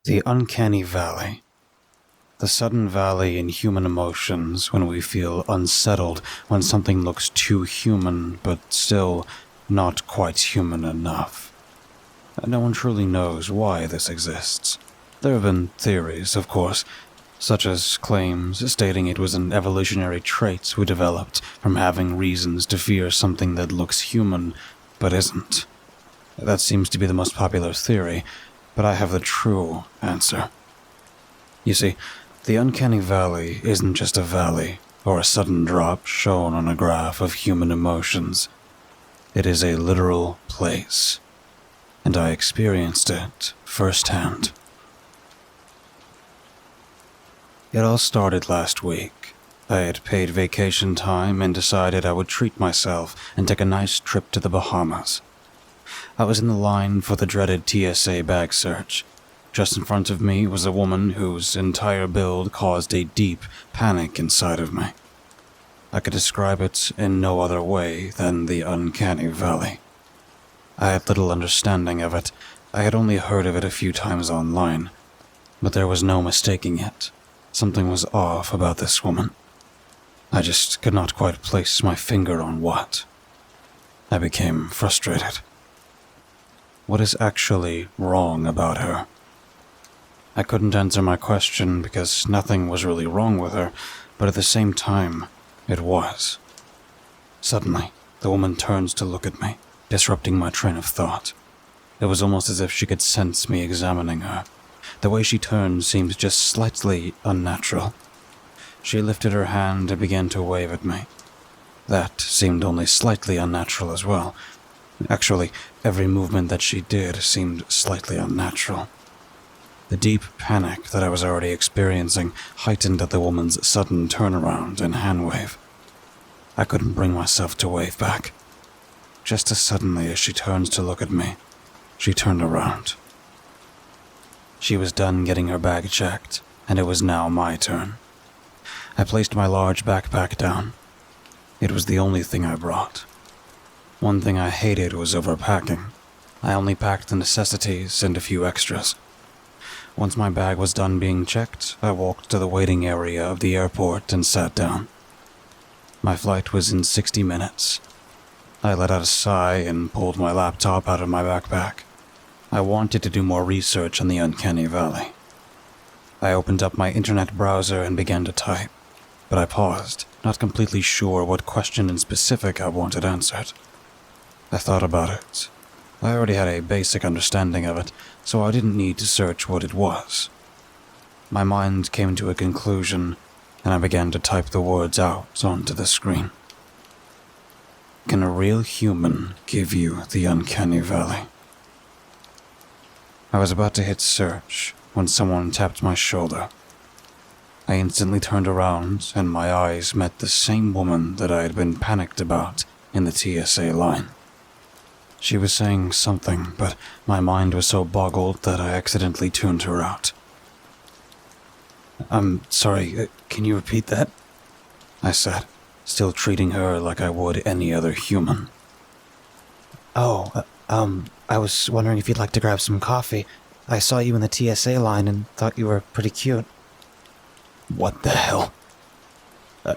The Uncanny Valley. The sudden valley in human emotions when we feel unsettled, when something looks too human, but still not quite human enough. No one truly knows why this exists. There have been theories, of course, such as claims stating it was an evolutionary trait we developed from having reasons to fear something that looks human, but isn't. That seems to be the most popular theory, but I have the true answer. You see, the Uncanny Valley isn't just a valley or a sudden drop shown on a graph of human emotions. It is a literal place, and I experienced it firsthand. It all started last week. I had paid vacation time and decided I would treat myself and take a nice trip to the Bahamas. I was in the line for the dreaded TSA bag search. Just in front of me was a woman whose entire build caused a deep panic inside of me. I could describe it in no other way than the Uncanny Valley. I had little understanding of it. I had only heard of it a few times online, but there was no mistaking it. Something was off about this woman. I just could not quite place my finger on what. I became frustrated. What is actually wrong about her? I couldn't answer my question because nothing was really wrong with her, but at the same time, it was. Suddenly, the woman turns to look at me, disrupting my train of thought. It was almost as if she could sense me examining her. The way she turned seemed just slightly unnatural. She lifted her hand and began to wave at me. That seemed only slightly unnatural as well. Actually, every movement that she did seemed slightly unnatural. The deep panic that I was already experiencing heightened at the woman's sudden turnaround and hand wave. I couldn't bring myself to wave back. Just as suddenly as she turns to look at me, she turned around. She was done getting her bag checked, and it was now my turn. I placed my large backpack down. It was the only thing I brought. One thing I hated was overpacking. I only packed the necessities and a few extras. Once my bag was done being checked, I walked to the waiting area of the airport and sat down. My flight was in 60 minutes. I let out a sigh and pulled my laptop out of my backpack. I wanted to do more research on the Uncanny Valley. I opened up my internet browser and began to type, but I paused, not completely sure what question in specific I wanted answered. I thought about it. I already had a basic understanding of it, so I didn't need to search what it was. My mind came to a conclusion, and I began to type the words out onto the screen. Can a real human give you the Uncanny Valley? I was about to hit search when someone tapped my shoulder. I instantly turned around, and my eyes met the same woman that I had been panicked about in the TSA line. She was saying something, but my mind was so boggled that I accidentally tuned her out. "I'm sorry, can you repeat that?" I said, still treating her like I would any other human. I was wondering if you'd like to grab some coffee. I saw you in the TSA line and thought you were pretty cute. What the hell?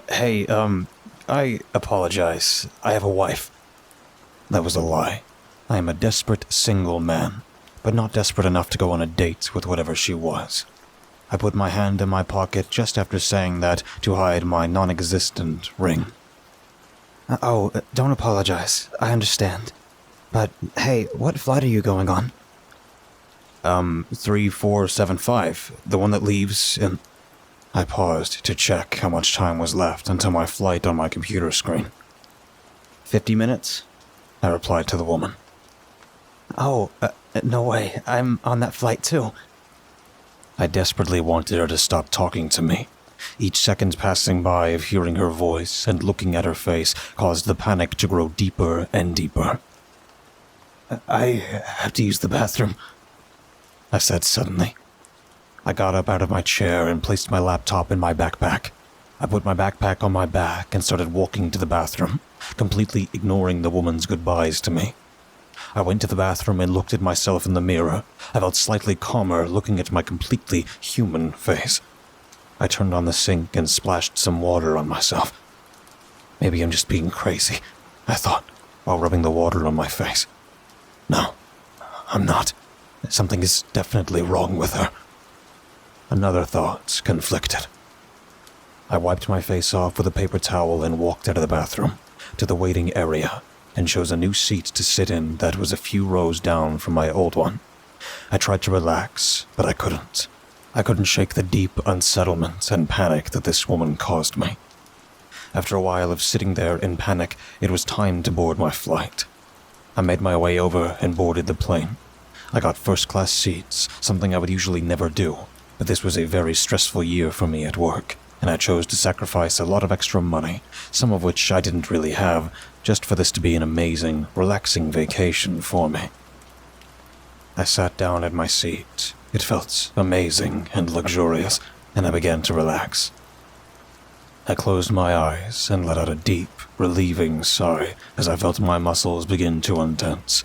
Hey, I apologize. I have a wife. That was a lie. I am a desperate single man, but not desperate enough to go on a date with whatever she was. I put my hand in my pocket just after saying that to hide my non-existent ring. Don't apologize. I understand. But, hey, what flight are you going on? 3475, the one that leaves in... I paused to check how much time was left until my flight on my computer screen. 50 minutes? I replied to the woman. No way. I'm on that flight too. I desperately wanted her to stop talking to me. Each second passing by of hearing her voice and looking at her face caused the panic to grow deeper and deeper. I have to use the bathroom, I said suddenly. I got up out of my chair and placed my laptop in my backpack. I put my backpack on my back and started walking to the bathroom, completely ignoring the woman's goodbyes to me. I went to the bathroom and looked at myself in the mirror. I felt slightly calmer looking at my completely human face. I turned on the sink and splashed some water on myself. Maybe I'm just being crazy, I thought, while rubbing the water on my face. No, I'm not. Something is definitely wrong with her. Another thought conflicted. I wiped my face off with a paper towel and walked out of the bathroom to the waiting area and chose a new seat to sit in that was a few rows down from my old one. I tried to relax, but I couldn't. I couldn't shake the deep unsettlement and panic that this woman caused me. After a while of sitting there in panic, it was time to board my flight. I made my way over and boarded the plane. I got first-class seats, something I would usually never do, but this was a very stressful year for me at work, and I chose to sacrifice a lot of extra money, some of which I didn't really have, just for this to be an amazing, relaxing vacation for me. I sat down at my seat. It felt amazing and luxurious, and I began to relax. I closed my eyes and let out a deep, relieving sigh as I felt my muscles begin to untense.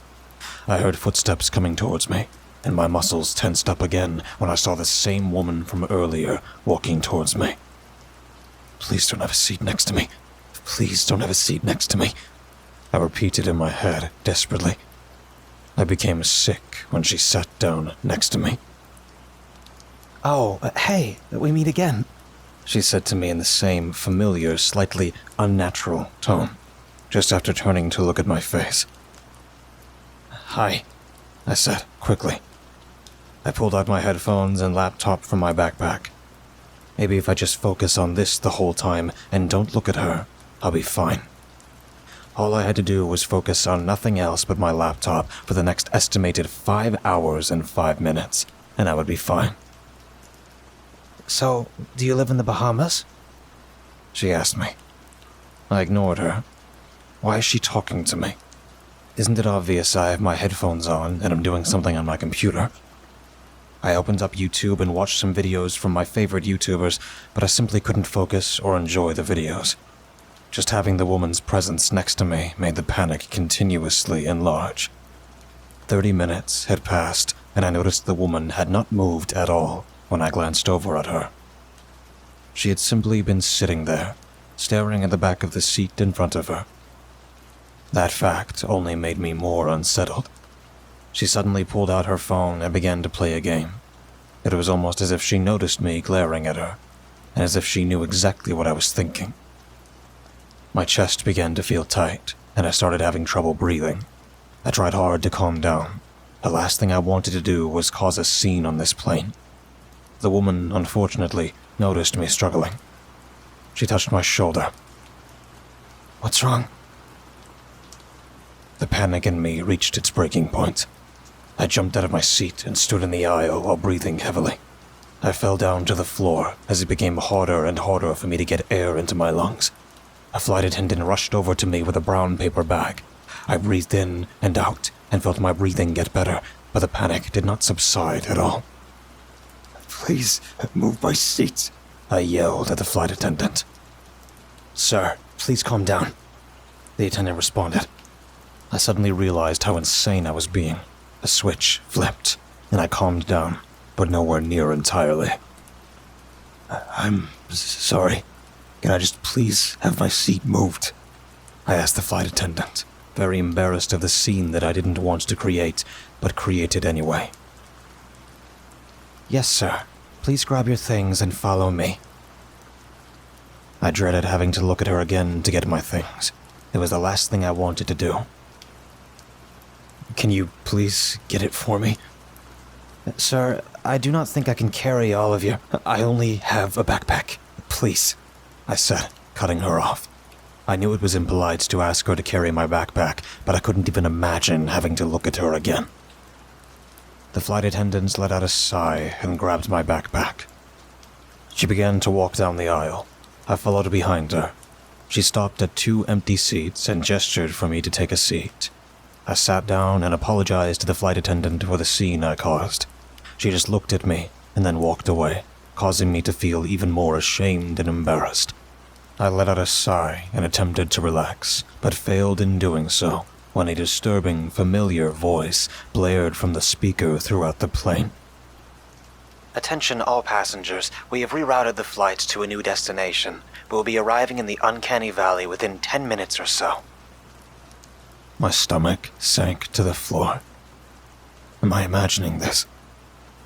I heard footsteps coming towards me, and my muscles tensed up again when I saw the same woman from earlier walking towards me. Please don't have a seat next to me. Please don't have a seat next to me. I repeated in my head desperately. I became sick when she sat down next to me. "Oh, hey, we meet again," she said to me in the same familiar, slightly unnatural tone, just after turning to look at my face. "Hi," I said quickly. I pulled out my headphones and laptop from my backpack. Maybe if I just focus on this the whole time and don't look at her, I'll be fine. All I had to do was focus on nothing else but my laptop for the next estimated 5 hours and 5 minutes, and I would be fine. "So, do you live in the Bahamas?" she asked me. I ignored her. Why is she talking to me? Isn't it obvious I have my headphones on and I'm doing something on my computer? I opened up YouTube and watched some videos from my favorite YouTubers, but I simply couldn't focus or enjoy the videos. Just having the woman's presence next to me made the panic continuously enlarge. 30 minutes had passed, and I noticed the woman had not moved at all when I glanced over at her. She had simply been sitting there, staring at the back of the seat in front of her. That fact only made me more unsettled. She suddenly pulled out her phone and began to play a game. It was almost as if she noticed me glaring at her, and as if she knew exactly what I was thinking. My chest began to feel tight, and I started having trouble breathing. I tried hard to calm down. The last thing I wanted to do was cause a scene on this plane. The woman, unfortunately, noticed me struggling. She touched my shoulder. "What's wrong?" The panic in me reached its breaking point. I jumped out of my seat and stood in the aisle while breathing heavily. I fell down to the floor as it became harder and harder for me to get air into my lungs. A flight attendant rushed over to me with a brown paper bag. I breathed in and out and felt my breathing get better, but the panic did not subside at all. "Please, move my seat," I yelled at the flight attendant. "Sir, please calm down," the attendant responded. I suddenly realized how insane I was being. A switch flipped, and I calmed down, but nowhere near entirely. "I'm sorry. Can I just please have my seat moved?" I asked the flight attendant, very embarrassed of the scene that I didn't want to create, but created anyway. "Yes, sir. Please grab your things and follow me." I dreaded having to look at her again to get my things. It was the last thing I wanted to do. "Can you please get it for me?" "Sir, I do not think I can carry all of you. I only have a backpack. Please," I said, cutting her off. I knew it was impolite to ask her to carry my backpack, but I couldn't even imagine having to look at her again. The flight attendant let out a sigh and grabbed my backpack. She began to walk down the aisle. I followed behind her. She stopped at 2 empty seats and gestured for me to take a seat. I sat down and apologized to the flight attendant for the scene I caused. She just looked at me and then walked away, causing me to feel even more ashamed and embarrassed. I let out a sigh and attempted to relax, but failed in doing so, when a disturbing, familiar voice blared from the speaker throughout the plane. Attention all passengers, we have rerouted the flight to a new destination. We'll be arriving in the Uncanny Valley within 10 minutes or so. My stomach sank to the floor. Am I imagining this?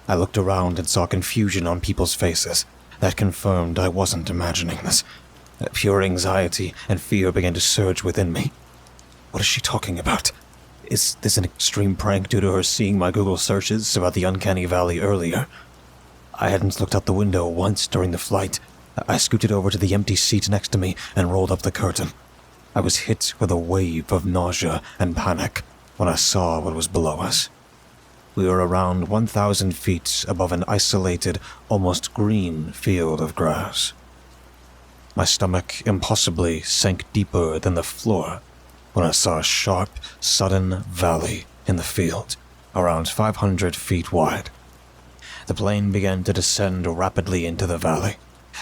I looked around and saw confusion on people's faces. That confirmed I wasn't imagining this. Pure anxiety and fear began to surge within me. What is she talking about? Is this an extreme prank due to her seeing my Google searches about the Uncanny Valley earlier? I hadn't looked out the window once during the flight. I scooted over to the empty seat next to me and rolled up the curtain. I was hit with a wave of nausea and panic when I saw what was below us. We were around 1,000 feet above an isolated, almost green field of grass. My stomach impossibly sank deeper than the floor when I saw a sharp, sudden valley in the field, around 500 feet wide. The plane began to descend rapidly into the valley.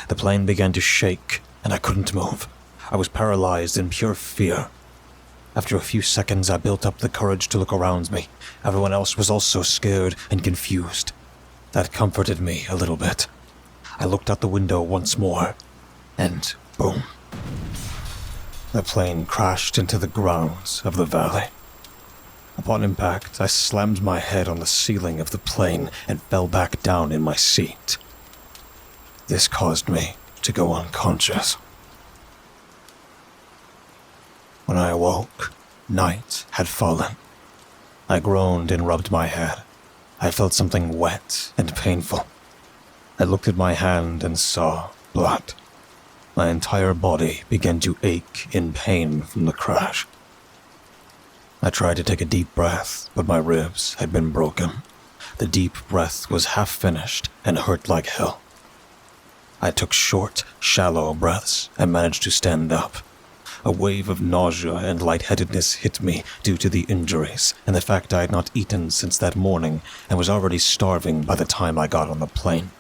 The plane began to shake, and I couldn't move. I was paralyzed in pure fear. After a few seconds, I built up the courage to look around me. Everyone else was also scared and confused. That comforted me a little bit. I looked out the window once more, and boom. The plane crashed into the grounds of the valley. Upon impact, I slammed my head on the ceiling of the plane and fell back down in my seat. This caused me to go unconscious. When I awoke, night had fallen. I groaned and rubbed my head. I felt something wet and painful. I looked at my hand and saw blood. My entire body began to ache in pain from the crash. I tried to take a deep breath, but my ribs had been broken. The deep breath was half finished and hurt like hell. I took short, shallow breaths and managed to stand up. A wave of nausea and lightheadedness hit me due to the injuries and the fact I had not eaten since that morning and was already starving by the time I got on the plane.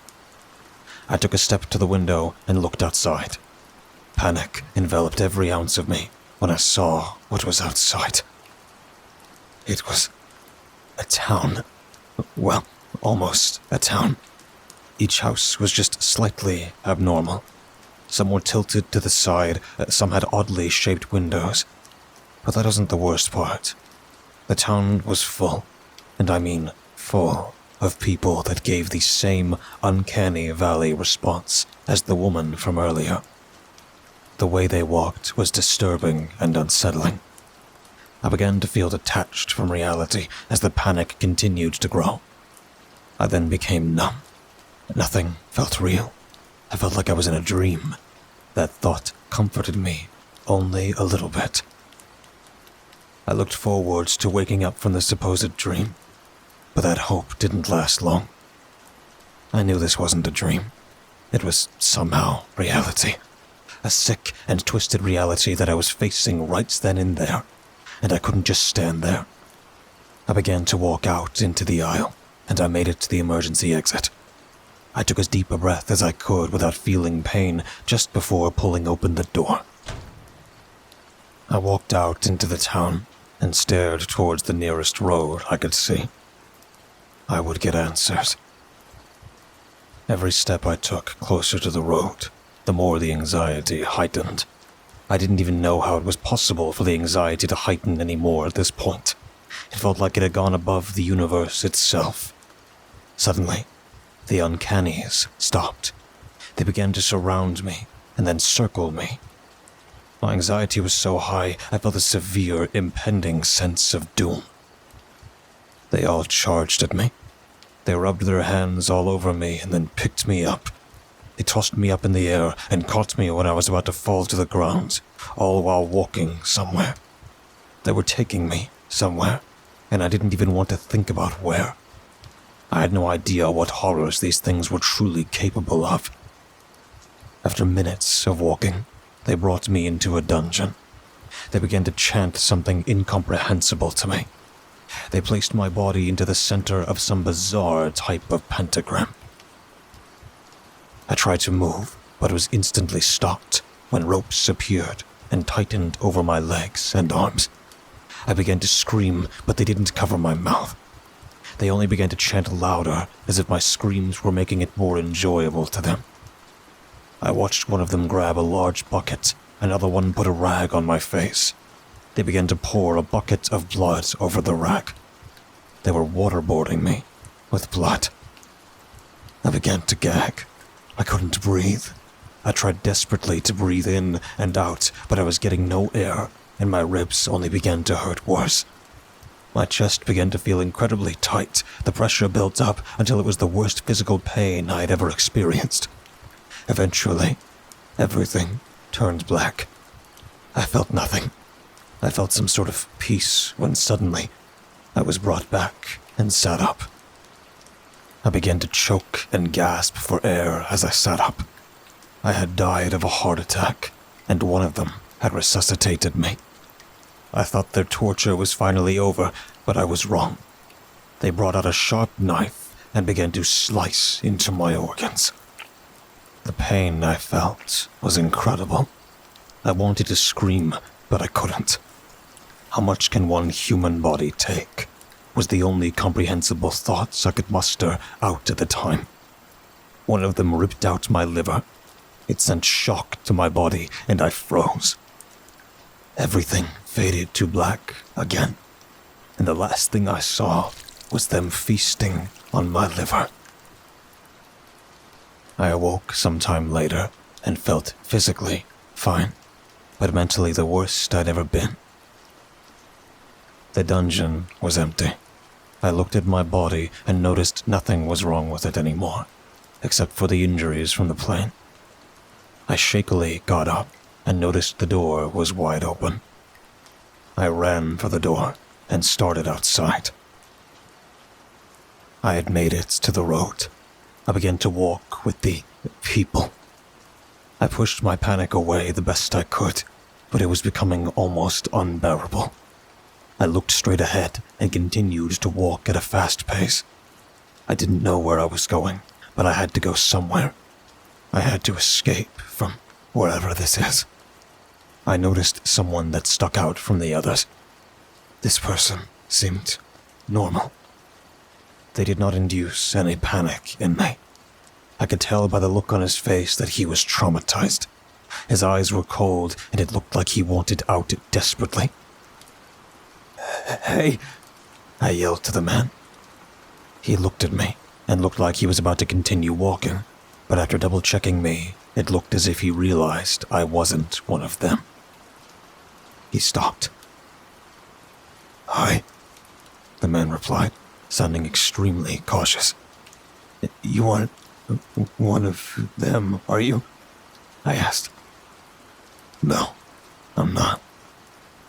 I took a step to the window and looked outside. Panic enveloped every ounce of me when I saw what was outside. It was a town. Well, almost a town. Each house was just slightly abnormal. Some were tilted to the side, some had oddly shaped windows. But that wasn't the worst part. The town was full, and I mean full, of people that gave the same uncanny valley response as the woman from earlier. The way they walked was disturbing and unsettling. I began to feel detached from reality as the panic continued to grow. I then became numb. Nothing felt real. I felt like I was in a dream. That thought comforted me only a little bit. I looked forwards to waking up from the supposed dream, but that hope didn't last long. I knew this wasn't a dream. It was somehow reality. A sick and twisted reality that I was facing right then and there, and I couldn't just stand there. I began to walk out into the aisle, and I made it to the emergency exit. I took as deep a breath as I could without feeling pain just before pulling open the door. I walked out into the town and stared towards the nearest road I could see. I would get answers. Every step I took closer to the road, the more the anxiety heightened. I didn't even know how it was possible for the anxiety to heighten anymore at this point. It felt like it had gone above the universe itself. Suddenly, the uncannies stopped. They began to surround me and then circle me. My anxiety was so high, I felt a severe, impending sense of doom. They all charged at me. They rubbed their hands all over me and then picked me up. They tossed me up in the air and caught me when I was about to fall to the ground, all while walking somewhere. They were taking me somewhere, and I didn't even want to think about where. I had no idea what horrors these things were truly capable of. After minutes of walking, they brought me into a dungeon. They began to chant something incomprehensible to me. They placed my body into the center of some bizarre type of pentagram. I tried to move, but was instantly stopped when ropes appeared and tightened over my legs and arms. I began to scream, but they didn't cover my mouth. They only began to chant louder, as if my screams were making it more enjoyable to them. I watched one of them grab a large bucket, another one put a rag on my face. They began to pour a bucket of blood over the rag. They were waterboarding me with blood. I began to gag. I couldn't breathe. I tried desperately to breathe in and out, but I was getting no air, and my ribs only began to hurt worse. My chest began to feel incredibly tight. The pressure built up until it was the worst physical pain I had ever experienced. Eventually, everything turned black. I felt nothing. I felt some sort of peace when suddenly I was brought back and sat up. I began to choke and gasp for air as I sat up. I had died of a heart attack, and one of them had resuscitated me. I thought their torture was finally over, but I was wrong. They brought out a sharp knife and began to slice into my organs. The pain I felt was incredible. I wanted to scream, but I couldn't. How much can one human body take? Was the only comprehensible thoughts I could muster out at the time. One of them ripped out my liver. It sent shock to my body, and I froze. Everything faded to black again, and the last thing I saw was them feasting on my liver. I awoke sometime later and felt physically fine, but mentally the worst I'd ever been. The dungeon was empty. I looked at my body and noticed nothing was wrong with it anymore, except for the injuries from the plane. I shakily got up and noticed the door was wide open. I ran for the door and started outside. I had made it to the road. I began to walk with the people. I pushed my panic away the best I could, but it was becoming almost unbearable. I looked straight ahead and continued to walk at a fast pace. I didn't know where I was going, but I had to go somewhere. I had to escape from wherever this is. I noticed someone that stuck out from the others. This person seemed normal. They did not induce any panic in me. I could tell by the look on his face that he was traumatized. His eyes were cold, and it looked like he wanted out desperately. "Hey!" I yelled to the man. He looked at me and looked like he was about to continue walking, but after double-checking me, it looked as if he realized I wasn't one of them. He stopped. "Hi," the man replied, sounding extremely cautious. "You aren't one of them, are you?" I asked. "No, I'm not.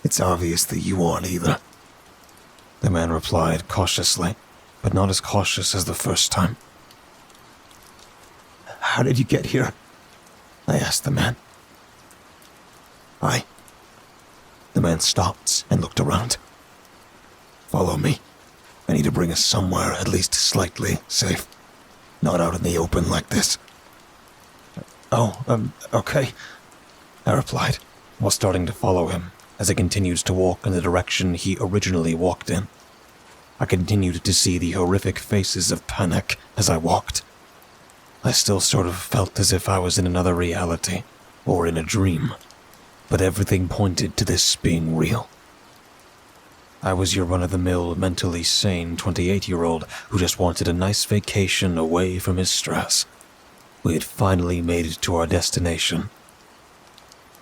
It's obvious that you aren't either," the man replied cautiously, but not as cautious as the first time. "How did you get here?" I asked the man. The man stopped and looked around. "Follow me. I need to bring us somewhere at least slightly safe. Not out in the open like this." Okay," I replied, while starting to follow him as I continued to walk in the direction he originally walked in. I continued to see the horrific faces of panic as I walked. I still sort of felt as if I was in another reality, or in a dream, but everything pointed to this being real. I was your run-of-the-mill, mentally sane 28-year-old who just wanted a nice vacation away from his stress. We had finally made it to our destination.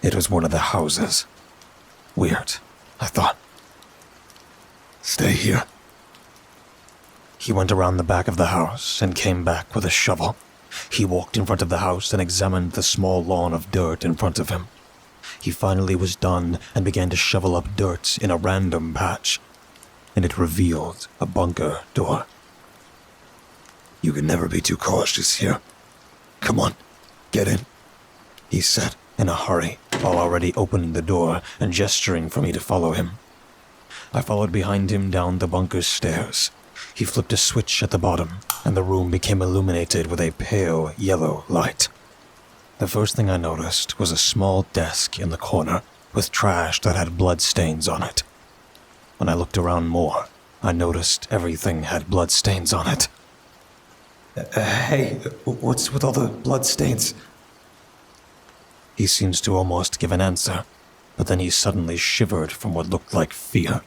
It was one of the houses. Weird, I thought. "Stay here." He went around the back of the house and came back with a shovel. He walked in front of the house and examined the small lawn of dirt in front of him. He finally was done and began to shovel up dirt in a random patch, and it revealed a bunker door. "You can never be too cautious here. Come on, get in," he said in a hurry, while already opening the door and gesturing for me to follow him. I followed behind him down the bunker's stairs. He flipped a switch at the bottom, and the room became illuminated with a pale yellow light. The first thing I noticed was a small desk in the corner with trash that had blood stains on it. When I looked around more, I noticed everything had bloodstains on it. Hey, what's with all the bloodstains? He seems to almost give an answer, but then he suddenly shivered from what looked like fear.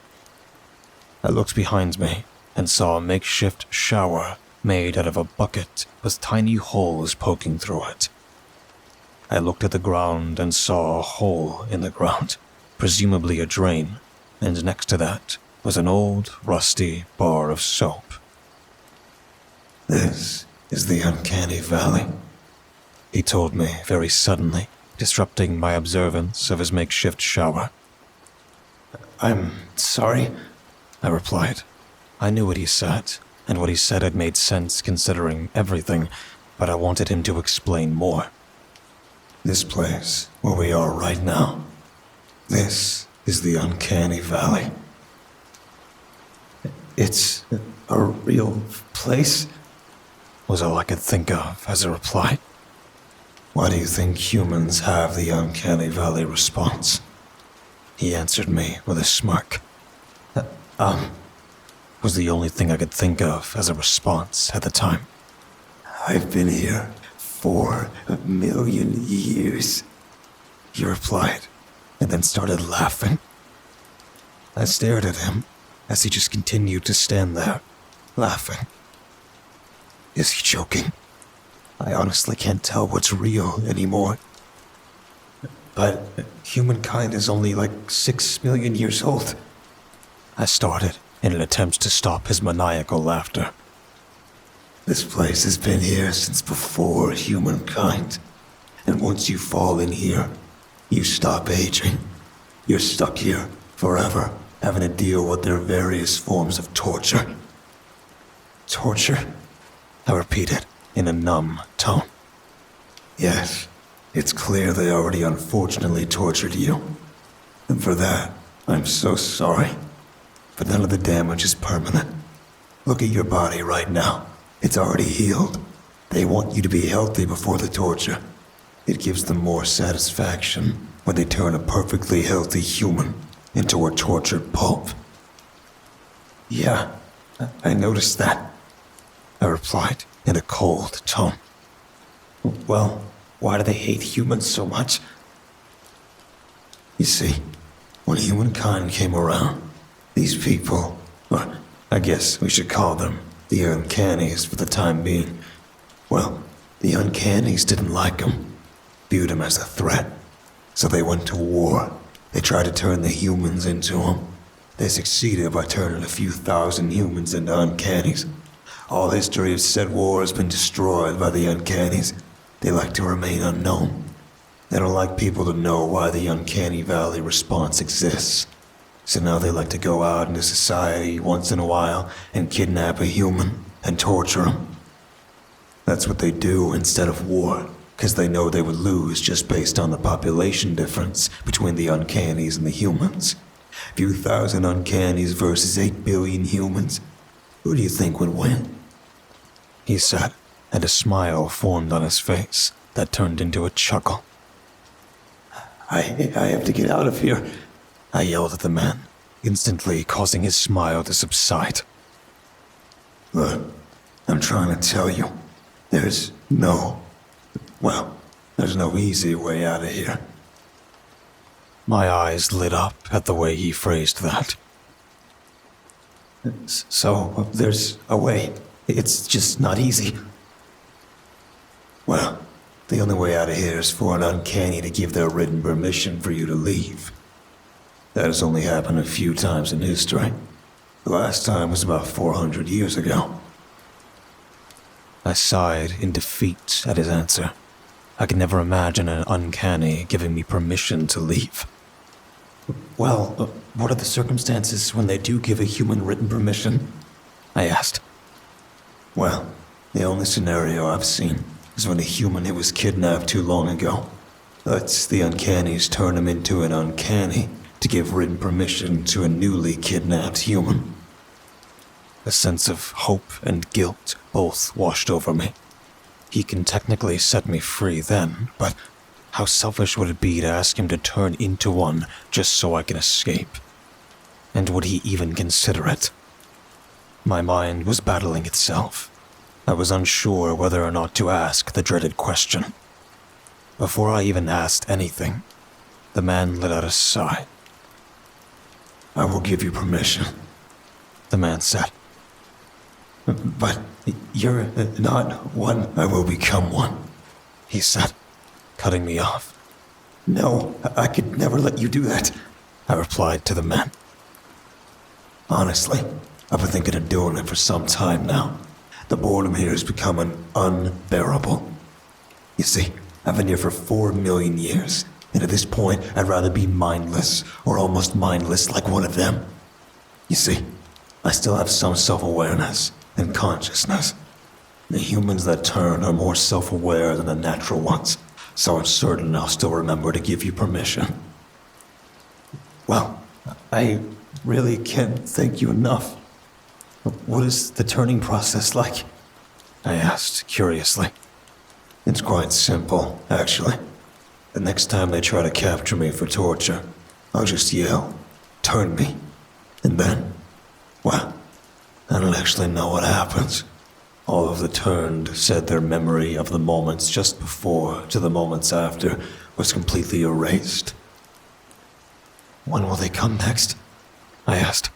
I looked behind me and saw a makeshift shower made out of a bucket with tiny holes poking through it. I looked at the ground and saw a hole in the ground, presumably a drain, and next to that was an old, rusty bar of soap. This is the Uncanny Valley, he told me very suddenly, disrupting my observance of his makeshift shower. I'm sorry, I replied. I knew what he said, and what he said had made sense considering everything, but I wanted him to explain more. This place, where we are right now, this is the Uncanny Valley. It's a real place? Was all I could think of as a reply. Why do you think humans have the Uncanny Valley response? He answered me with a smirk. Was the only thing I could think of as a response at the time. I've been here 4 million years, he replied, and then started laughing. I stared at him as he just continued to stand there, laughing. Is he joking? I honestly can't tell what's real anymore. But humankind is only like 6 million years old. I started in an attempt to stop his maniacal laughter. This place has been here since before humankind. And once you fall in here, you stop aging. You're stuck here forever, having to deal with their various forms of torture. Torture? I repeated in a numb tone. Yes, it's clear they already unfortunately tortured you. And for that, I'm so sorry. But none of the damage is permanent. Look at your body right now. It's already healed. They want you to be healthy before the torture. It gives them more satisfaction when they turn a perfectly healthy human into a tortured pulp. Yeah, I noticed that, I replied in a cold tone. Well, why do they hate humans so much? You see, when humankind came around, these people, or I guess we should call them the Uncannies for the time being, well, the Uncannies didn't like them, viewed them as a threat, so they went to war. They tried to turn the humans into them. They succeeded by turning a few thousand humans into Uncannies. All history of said war has been destroyed by the Uncannies. They like to remain unknown. They don't like people to know why the Uncanny Valley response exists. So now they like to go out into society once in a while and kidnap a human and torture him. That's what they do instead of war, because they know they would lose just based on the population difference between the Uncannies and the humans. A few thousand Uncannies versus 8 billion humans. Who do you think would win? He said, and a smile formed on his face that turned into a chuckle. I have to get out of here, I yelled at the man, instantly causing his smile to subside. Look, I'm trying to tell you, there's no easy way out of here. My eyes lit up at the way he phrased that. So, there's a way. It's just not easy. Well, the only way out of here is for an Uncanny to give their written permission for you to leave. That has only happened a few times in history. The last time was about 400 years ago. I sighed in defeat at his answer. I could never imagine an Uncanny giving me permission to leave. Well, what are the circumstances when they do give a human written permission? I asked. Well, the only scenario I've seen is when a human who was kidnapped too long ago lets the Uncannies turn him into an Uncanny to give written permission to a newly kidnapped human. A sense of hope and guilt both washed over me. He can technically set me free then, but how selfish would it be to ask him to turn into one just so I can escape? And would he even consider it? My mind was battling itself. I was unsure whether or not to ask the dreaded question. Before I even asked anything, the man let out a sigh. "I will give you permission," the man said. "But you're not one. I will become one," he said, cutting me off. "No, I could never let you do that," I replied to the man. "Honestly, I've been thinking of doing it for some time now. The boredom here is becoming unbearable. You see, I've been here for 4 million years, and at this point, I'd rather be mindless, or almost mindless like one of them. You see, I still have some self-awareness and consciousness. The humans that turn are more self-aware than the natural ones, so I'm certain I'll still remember to give you permission." "Well, I really can't thank you enough. What is the turning process like?" I asked curiously. "It's quite simple, actually. The next time they try to capture me for torture, I'll just yell, 'Turn me.' And then, well, I don't actually know what happens. All of the turned said their memory of the moments just before to the moments after was completely erased." "When will they come next?" I asked.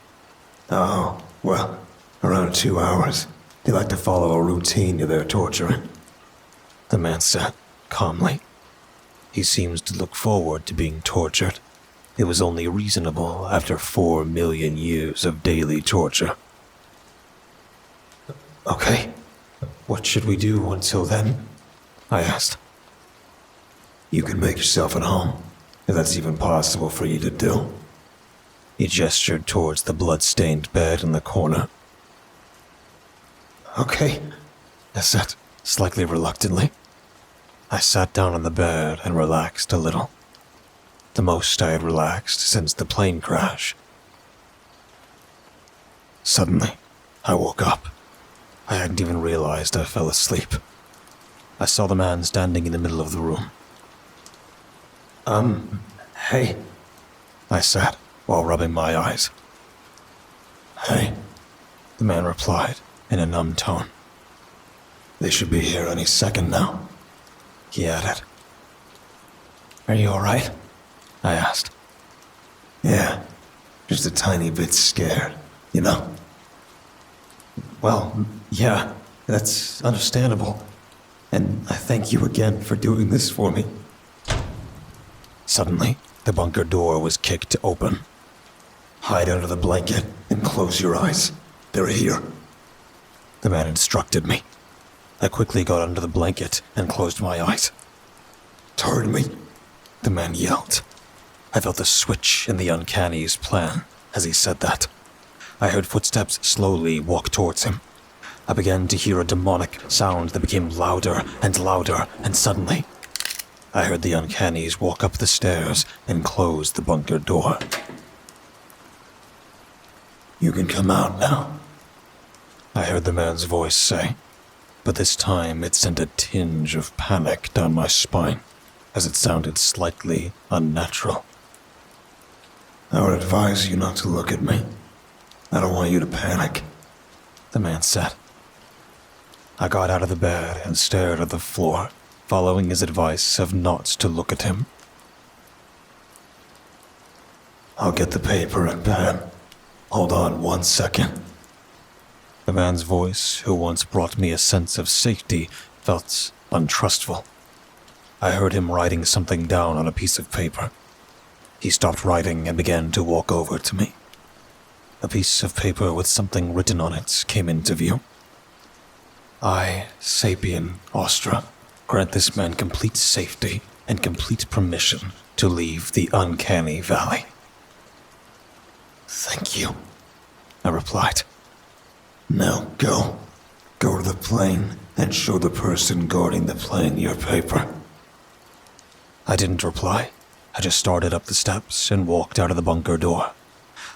"Oh, well, around 2 hours. They like to follow a routine to their torturing," the man said calmly. He seems to look forward to being tortured. It was only reasonable after 4 million years of daily torture. "Okay, what should we do until then?" I asked. "You can make yourself at home, if that's even possible for you to do." He gestured towards the blood-stained bed in the corner. "Okay," I said, slightly reluctantly. I sat down on the bed and relaxed a little. The most I had relaxed since the plane crash. Suddenly, I woke up. I hadn't even realized I fell asleep. I saw the man standing in the middle of the room. Hey," I said, while rubbing my eyes. "Hey," the man replied in a numb tone. "They should be here any second now," he added. "Are you alright?" I asked. "Yeah, just a tiny bit scared, you know?" "Well, yeah, that's understandable. And I thank you again for doing this for me." Suddenly, the bunker door was kicked open. "Hide under the blanket and close your eyes. They're here," the man instructed me. I quickly got under the blanket and closed my eyes. "Turn me," the man yelled. I felt a switch in the Uncanny's plan as he said that. I heard footsteps slowly walk towards him. I began to hear a demonic sound that became louder, and suddenly, I heard the Uncannies walk up the stairs and close the bunker door. "You can come out now," I heard the man's voice say, but this time it sent a tinge of panic down my spine, as it sounded slightly unnatural. "I would advise you not to look at me. I don't want you to panic," the man said. I got out of the bed and stared at the floor, following his advice of not to look at him. "I'll get the paper and pen. Hold on 1 second." The man's voice, who once brought me a sense of safety, felt untrustful. I heard him writing something down on a piece of paper. He stopped writing and began to walk over to me. A piece of paper with something written on it came into view. "I, Sapien Ostra, grant this man complete safety and complete permission to leave the Uncanny Valley." "Thank you," I replied. "Now go. Go to the plane and show the person guarding the plane your paper." I didn't reply. I just started up the steps and walked out of the bunker door.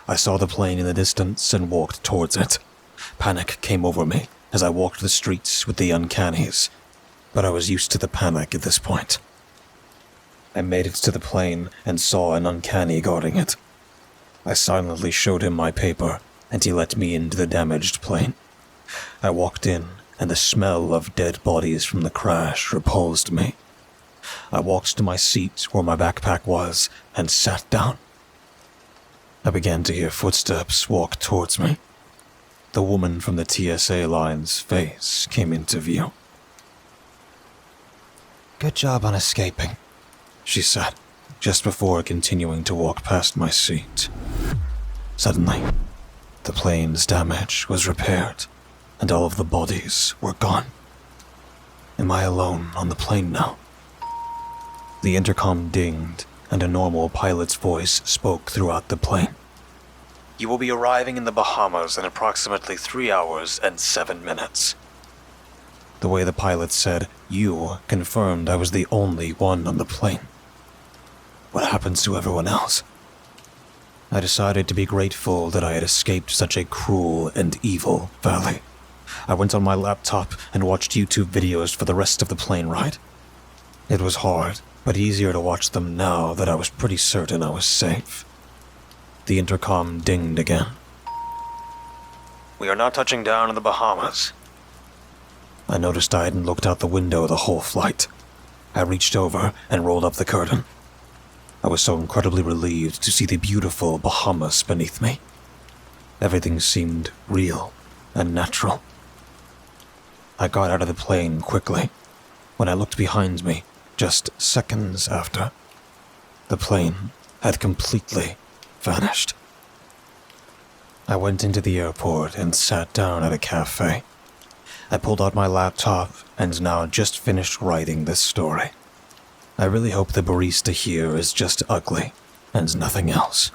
I saw the plane in the distance and walked towards it. Panic came over me as I walked the streets with the Uncannies, but I was used to the panic at this point. I made it to the plane and saw an Uncanny guarding it. I silently showed him my paper, and he let me into the damaged plane. I walked in, and the smell of dead bodies from the crash repulsed me. I walked to my seat where my backpack was and sat down. I began to hear footsteps walk towards me. The woman from the TSA line's face came into view. "Good job on escaping," she said, just before continuing to walk past my seat. Suddenly, the plane's damage was repaired, and all of the bodies were gone. Am I alone on the plane now? The intercom dinged, and a normal pilot's voice spoke throughout the plane. "You will be arriving in the Bahamas in approximately 3 hours and 7 minutes. The way the pilot said "you" confirmed I was the only one on the plane. What happens to everyone else? I decided to be grateful that I had escaped such a cruel and evil valley. I went on my laptop and watched YouTube videos for the rest of the plane ride. It was hard, but easier to watch them now that I was pretty certain I was safe. The intercom dinged again. "We are not touching down in the Bahamas." I noticed I hadn't looked out the window the whole flight. I reached over and rolled up the curtain. I was so incredibly relieved to see the beautiful Bahamas beneath me. Everything seemed real and natural. I got out of the plane quickly. When I looked behind me, just seconds after, the plane had completely vanished. I went into the airport and sat down at a cafe. I pulled out my laptop and now just finished writing this story. I really hope the barista here is just ugly and nothing else.